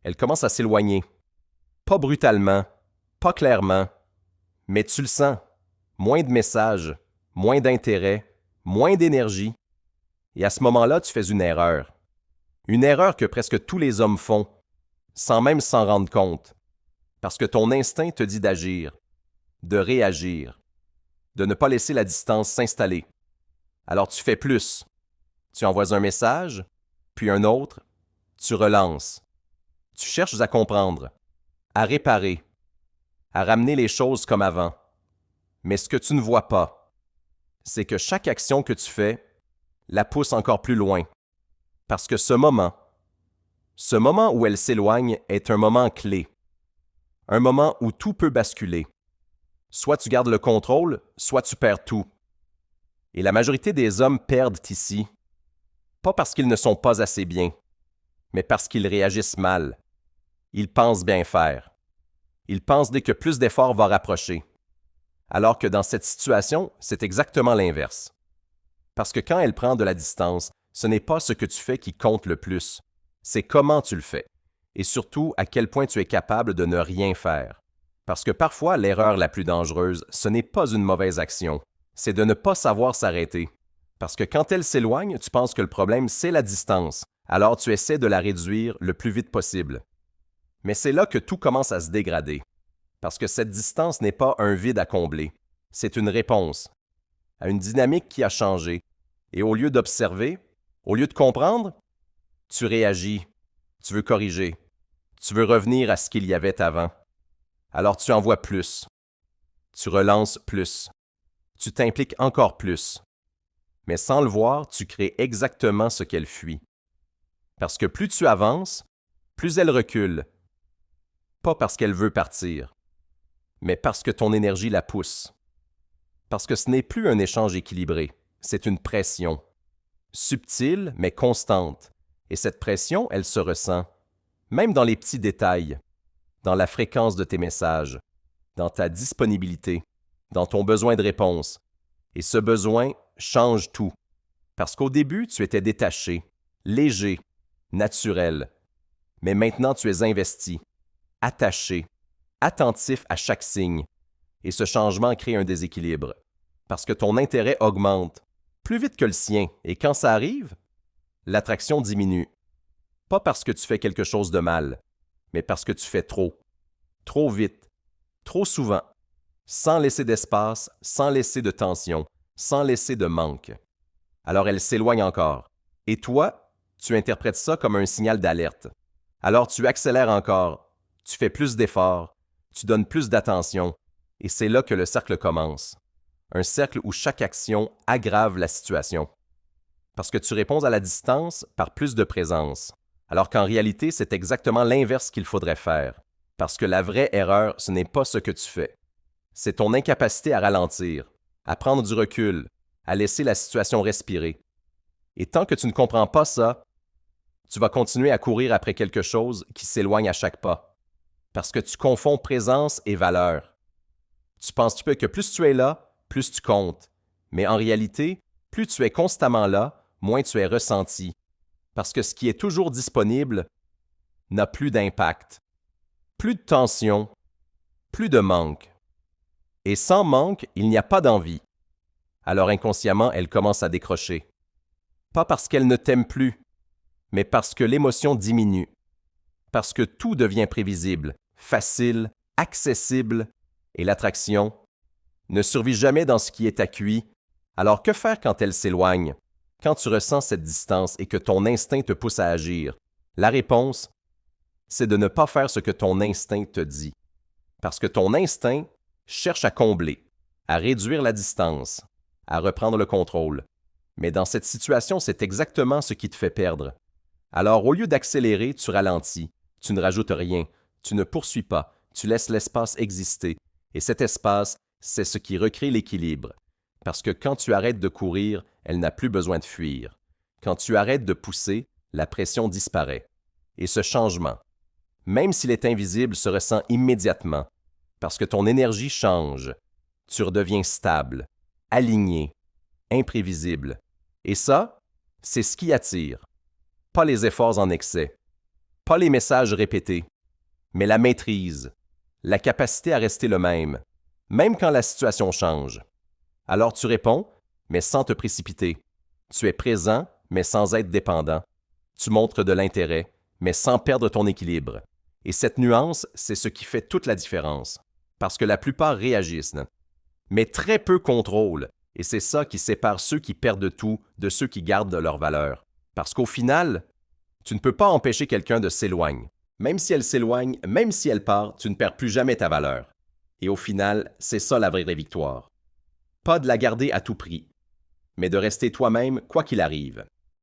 Elle commence à s'éloigner. Pas brutalement, pas clairement, mais tu le sens. Moins de messages, moins d'intérêt, moins d'énergie. Et à ce moment-là, tu fais une erreur. Une erreur que presque tous les hommes font, sans même s'en rendre compte. Parce que ton instinct te dit d'agir, de réagir, de ne pas laisser la distance s'installer. Alors tu fais plus. Tu envoies un message, puis un autre, tu relances. Tu cherches à comprendre, à réparer, à ramener les choses comme avant. Mais ce que tu ne vois pas, c'est que chaque action que tu fais la pousse encore plus loin. Parce que ce moment où elle s'éloigne est un moment clé. Un moment où tout peut basculer. Soit tu gardes le contrôle, soit tu perds tout. Et la majorité des hommes perdent ici, pas parce qu'ils ne sont pas assez bien, mais parce qu'ils réagissent mal. Ils pensent bien faire. Ils pensent dès que plus d'efforts va rapprocher. Alors que dans cette situation, c'est exactement l'inverse. Parce que quand elle prend de la distance, ce n'est pas ce que tu fais qui compte le plus, c'est comment tu le fais, et surtout à quel point tu es capable de ne rien faire. Parce que parfois, l'erreur la plus dangereuse, ce n'est pas une mauvaise action, c'est de ne pas savoir s'arrêter. Parce que quand elle s'éloigne, tu penses que le problème, c'est la distance, alors tu essaies de la réduire le plus vite possible. Mais c'est là que tout commence à se dégrader. Parce que cette distance n'est pas un vide à combler, c'est une réponse à une dynamique qui a changé. Et au lieu d'observer, au lieu de comprendre, tu réagis, tu veux corriger, tu veux revenir à ce qu'il y avait avant. Alors tu envoies plus, tu relances plus, tu t'impliques encore plus. Mais sans le voir, tu crées exactement ce qu'elle fuit. Parce que plus tu avances, plus elle recule. Pas parce qu'elle veut partir, mais parce que ton énergie la pousse. Parce que ce n'est plus un échange équilibré, c'est une pression. Subtile, mais constante. Et cette pression, elle se ressent, même dans les petits détails, dans la fréquence de tes messages, dans ta disponibilité, dans ton besoin de réponse. Et ce besoin change tout. Parce qu'au début, tu étais détaché, léger, naturel. Mais maintenant, tu es investi, attaché, attentif à chaque signe. Et ce changement crée un déséquilibre. Parce que ton intérêt augmente, plus vite que le sien. Et quand ça arrive, l'attraction diminue. Pas parce que tu fais quelque chose de mal, mais parce que tu fais trop. Trop vite, trop souvent, sans laisser d'espace, sans laisser de tension, sans laisser de manque. Alors elle s'éloigne encore. Et toi, tu interprètes ça comme un signal d'alerte. Alors tu accélères encore, tu fais plus d'efforts, tu donnes plus d'attention, et c'est là que le cercle commence. Un cercle où chaque action aggrave la situation. Parce que tu réponds à la distance par plus de présence, alors qu'en réalité, c'est exactement l'inverse qu'il faudrait faire. Parce que la vraie erreur, ce n'est pas ce que tu fais. C'est ton incapacité à ralentir, à prendre du recul, à laisser la situation respirer. Et tant que tu ne comprends pas ça, tu vas continuer à courir après quelque chose qui s'éloigne à chaque pas. Parce que tu confonds présence et valeur. Tu penses que plus tu es là, plus tu comptes. Mais en réalité, plus tu es constamment là, moins tu es ressenti. Parce que ce qui est toujours disponible n'a plus d'impact. Plus de tension, plus de manque. Et sans manque, il n'y a pas d'envie. Alors inconsciemment, elle commence à décrocher. Pas parce qu'elle ne t'aime plus, mais parce que l'émotion diminue. Parce que tout devient prévisible, facile, accessible, et l'attraction ne survit jamais dans ce qui est accueilli. Alors que faire quand elle s'éloigne? Quand tu ressens cette distance et que ton instinct te pousse à agir? La réponse, c'est de ne pas faire ce que ton instinct te dit. Parce que ton instinct cherche à combler, à réduire la distance, à reprendre le contrôle. Mais dans cette situation, c'est exactement ce qui te fait perdre. Alors, au lieu d'accélérer, tu ralentis, tu ne rajoutes rien, tu ne poursuis pas, tu laisses l'espace exister. Et cet espace, c'est ce qui recrée l'équilibre. Parce que quand tu arrêtes de courir, elle n'a plus besoin de fuir. Quand tu arrêtes de pousser, la pression disparaît. Et ce changement, même s'il est invisible, se ressent immédiatement. Parce que ton énergie change. Tu redeviens stable, aligné, imprévisible. Et ça, c'est ce qui attire. Pas les efforts en excès, Pas les messages répétés, mais la maîtrise, la capacité à rester le même quand la situation change. Alors tu réponds, mais sans te précipiter. Tu es présent, mais sans être dépendant. Tu montres de l'intérêt, mais sans perdre ton équilibre. Et cette nuance, c'est ce qui fait toute la différence. Parce que la plupart réagissent, mais très peu contrôlent. Et c'est ça qui sépare ceux qui perdent tout de ceux qui gardent leur valeur. Parce qu'au final, tu ne peux pas empêcher quelqu'un de s'éloigner. Même si elle s'éloigne, même si elle part, tu ne perds plus jamais ta valeur. Et au final, c'est ça la vraie victoire. Pas de la garder à tout prix, mais de rester toi-même quoi qu'il arrive.